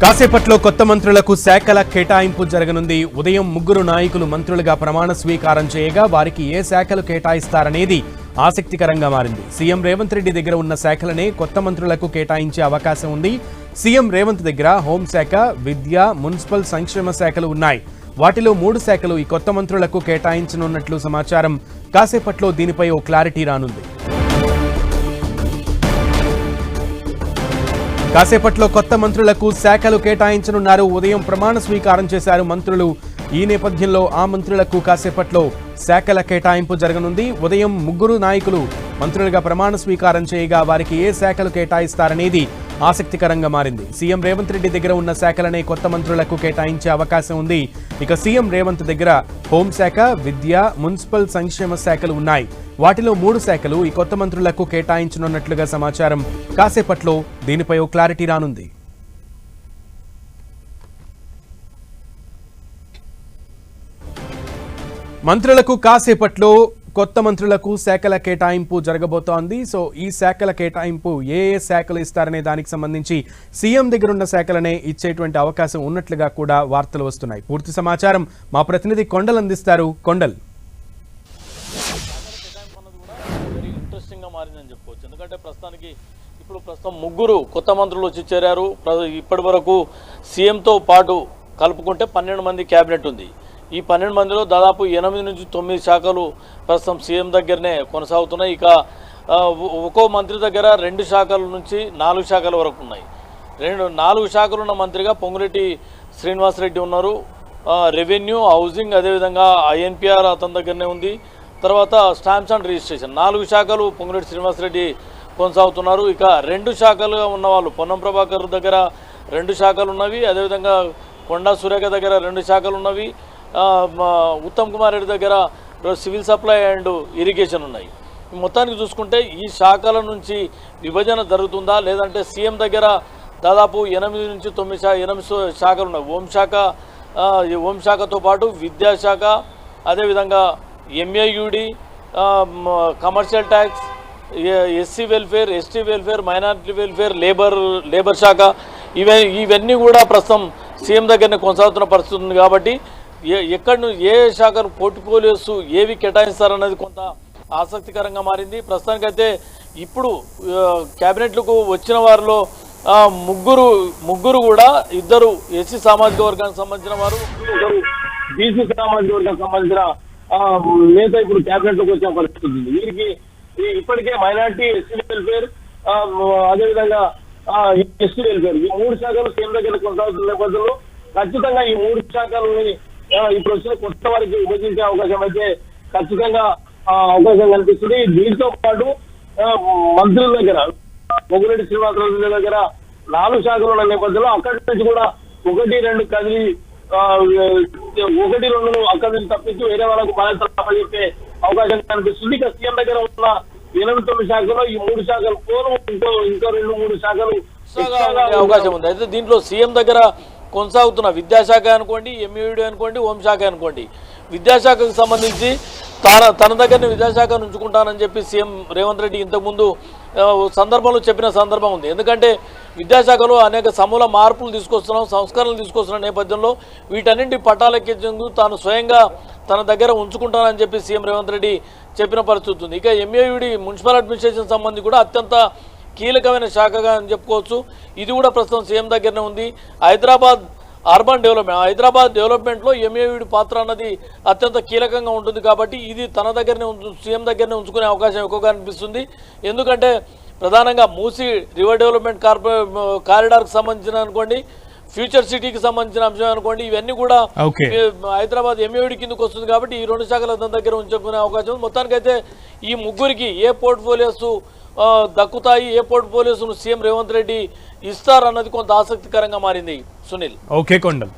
కాసేపట్లో కొత్త మంత్రులకు శాఖల కేటాయింపు జరగనుంది. ఉదయం ముగ్గురు నాయకులు మంత్రులుగా ప్రమాణ స్వీకారం చేయగా వారికి ఏ శాఖలు కేటాయిస్తారనేది ఆసక్తికరంగా మారింది. సీఎం రేవంత్ రెడ్డి దగ్గర ఉన్న శాఖలనే కొత్త మంత్రులకు కేటాయించే అవకాశం ఉంది. సీఎం రేవంత్ దగ్గర హోంశాఖ, విద్య, మున్సిపల్ సంక్షేమ శాఖలు ఉన్నాయి. వాటిలో 3 శాఖలు ఈ కొత్త మంత్రులకు కేటాయించనున్నట్లు సమాచారం. కాసేపట్లో దీనిపై ఓ క్లారిటీ రానుంది. కాసేపట్లో కొత్త మంత్రులకు శాఖలు కేటాయించనున్నారు. ఉదయం ప్రమాణ స్వీకారం చేశారు మంత్రులు. ఈ నేపథ్యంలో ఆ మంత్రులకు కాసేపట్లో శాఖల కేటాయింపు జరగనుంది. ఉదయం ముగ్గురు నాయకులు మంత్రులుగా ప్రమాణ స్వీకారం చేయగా వారికి ఏ శాఖలు కేటాయిస్తారనేది ఆసక్తికరంగా మారింది. సీఎం రేవంత్ రెడ్డి దగ్గర ఉన్న శాఖలనే కొత్త మంత్రులకు కేటాయించే అవకాశం ఉంది. ఇక సీఎం రేవంత్ దగ్గర హోంశాఖ, విద్య, మున్సిపల్ సంక్షేమ శాఖలు ఉన్నాయి. వాటిలో 3 శాఖలు ఈ కొత్త మంత్రులకు కేటాయించనున్నట్లుగా సమాచారం. కాసేపట్లో దీనిపై ఓ క్లారిటీ రానుంది. మంత్రులకు కాసేపట్లో కొత్త మంత్రులకు శాఖల కేటాయింపు జరగబోతోంది. సో ఈ శాఖల కేటాయింపు ఏ శాఖలు ఇస్తారనే దానికి సంబంధించి సీఎం దగ్గర ఉన్న శాఖలనే ఇచ్చేటువంటి అవకాశం ఉన్నట్లుగా కూడా వార్తలు వస్తున్నాయి. పూర్తి సమాచారం మా ప్రతినిధి కొండల్ అందిస్తారు. కొండల్. ఇంట్రెస్టింగ్ గా మారిందని చెప్పుకోవచ్చు. ఎందుకంటే ప్రస్తుతం ముగ్గురు కొత్త మంత్రులు వచ్చి చేరారు. ఇప్పటి వరకు సీఎంతో పాటు కలుపుకుంటే 12 మంది కేబినెట్ ఉంది. ఈ 12 మందిలో దాదాపు 8 నుంచి 9 శాఖలు ప్రస్తుతం సీఎం దగ్గరనే కొనసాగుతున్నాయి. ఇక ఒక్కో మంత్రి దగ్గర 2 శాఖల నుంచి 4 శాఖల వరకు ఉన్నాయి. 4 శాఖలున్న మంత్రిగా పొంగులేటి శ్రీనివాసరెడ్డి ఉన్నారు. రెవెన్యూ, హౌసింగ్, అదేవిధంగా ఐఎన్పిఆర్ అతని దగ్గరనే ఉంది. తర్వాత స్టాంప్స్ అండ్ రిజిస్ట్రేషన్ 4 శాఖలు పొంగులేటి శ్రీనివాసరెడ్డి కొనసాగుతున్నారు. ఇక 2 శాఖలుగా ఉన్నవాళ్ళు పొన్నం ప్రభాకర్ దగ్గర 2 శాఖలు ఉన్నవి. అదేవిధంగా కొండా సురేఖ దగ్గర 2 శాఖలు ఉన్నవి. ఉత్తమ్ కుమార్ రెడ్డి దగ్గర సివిల్ సప్లై అండ్ ఇరిగేషన్ ఉన్నాయి. మొత్తానికి చూసుకుంటే ఈ శాఖల నుంచి విభజన జరుగుతుందా, లేదంటే సీఎం దగ్గర దాదాపు 8 నుంచి 9 శాఖలు ఉన్నాయి. హోంశాఖతో పాటు విద్యాశాఖ, అదేవిధంగా MAUD, commercial tax, SC welfare, ST welfare, minority welfare, labour శాఖ ఇవన్నీ కూడా ప్రస్తుతం సీఎం దగ్గరనే కొనసాగుతున్న పరిస్థితి ఉంది. కాబట్టి ఏ శాఖను పోర్ట్ఫోలియోస్ ఏవి కేటాయిస్తారన్నది కొంత ఆసక్తికరంగా మారింది. ప్రస్తుతానికైతే ఇప్పుడు కేబినెట్లకు వచ్చిన వారిలో ముగ్గురు కూడా 2 ఎస్సీ సామాజిక వర్గానికి సంబంధించిన వారు, 1 బీసీ సామాజిక వర్గానికి సంబంధించిన నేత ఇప్పుడు కేబినెట్లోకి వచ్చిన పరిస్థితి ఉంది. వీరికి ఇప్పటికే మైనారిటీ, ఎస్సీ వెల్ఫేర్, అదేవిధంగా ఎస్టీ వెల్ఫేర్ ఈ 3 శాఖలు సీఎం దగ్గర కొనసాగుతున్న నేపథ్యంలో ఖచ్చితంగా ఈ 3 శాఖలని ఇప్పుడు వచ్చిన కొత్త వారికి విభజించే అవకాశం అయితే ఖచ్చితంగా అవకాశం కనిపిస్తుంది. దీంతో పాటు మంత్రుల దగ్గర పొంగులేటి శ్రీనివాసరెడ్డి దగ్గర 4 శాఖలు ఉన్న నేపథ్యంలో అక్కడి నుంచి కూడా 1-2 కదిలి 1-2 అక్కడి నుంచి తప్పించి వేరే వాళ్ళకు బాధ్యతలు అప్పచెప్పే అవకాశం కనిపిస్తుంది. ఇక సీఎం దగ్గర ఉన్న 8-9 శాఖలో ఈ 3 శాఖలు పోను ఇంకో 2-3 శాఖలు అవకాశం ఉంది. అయితే దీంట్లో సీఎం దగ్గర కొనసాగుతున్న విద్యాశాఖ అనుకోండి, ఎంఈడి అనుకోండి, హోంశాఖ అనుకోండి, విద్యాశాఖకు సంబంధించి తన దగ్గరనే విద్యాశాఖను ఉంచుకుంటానని చెప్పి సీఎం రేవంత్ రెడ్డి ఇంతకుముందు సందర్భంలో చెప్పిన సందర్భం ఉంది. ఎందుకంటే విద్యాశాఖలో అనేక సమూల మార్పులు తీసుకొస్తున్నాం, సంస్కరణలు తీసుకొస్తున్న నేపథ్యంలో వీటన్నింటి పట్టాలెక్కించేందుకు తాను స్వయంగా తన దగ్గర ఉంచుకుంటానని చెప్పి సీఎం రేవంత్ రెడ్డి చెప్పిన పరిస్థితి ఉంది. ఇక ఎంఏయుడి మున్సిపల్ అడ్మినిస్ట్రేషన్ సంబంధించి కూడా అత్యంత కీలకమైన శాఖగా అని చెప్పుకోవచ్చు. ఇది కూడా ప్రస్తుతం సీఎం దగ్గరనే ఉంది. హైదరాబాద్ డెవలప్మెంట్లో ఎంఏయుడి పాత్ర అన్నది అత్యంత కీలకంగా ఉంటుంది. కాబట్టి ఇది తన దగ్గరనే సీఎం దగ్గరనే ఉంచుకునే అవకాశం ఎక్కువగా అనిపిస్తుంది. ఎందుకంటే ప్రధానంగా మూసీ రివర్ డెవలప్మెంట్ కారిడార్కి సంబంధించిన అనుకోండి, ఫ్యూచర్ సిటీకి సంబంధించిన అంశం అనుకోండి, ఇవన్నీ కూడా హైదరాబాద్ ఎంఏయుడి కిందకు వస్తుంది. కాబట్టి ఈ 2 శాఖలు తన దగ్గర ఉంచుకునే అవకాశం. మొత్తానికైతే ఈ ముగ్గురికి ఏ పోర్ట్ఫోలియోస్ దక్కుతాయి, ఏ పోర్ట్ఫోలియోస్ సీఎం రేవంత్ రెడ్డి ఇస్తారన్నది కొంత ఆసక్తికరంగా మారింది. సునీల్. ఓకే కొండల్.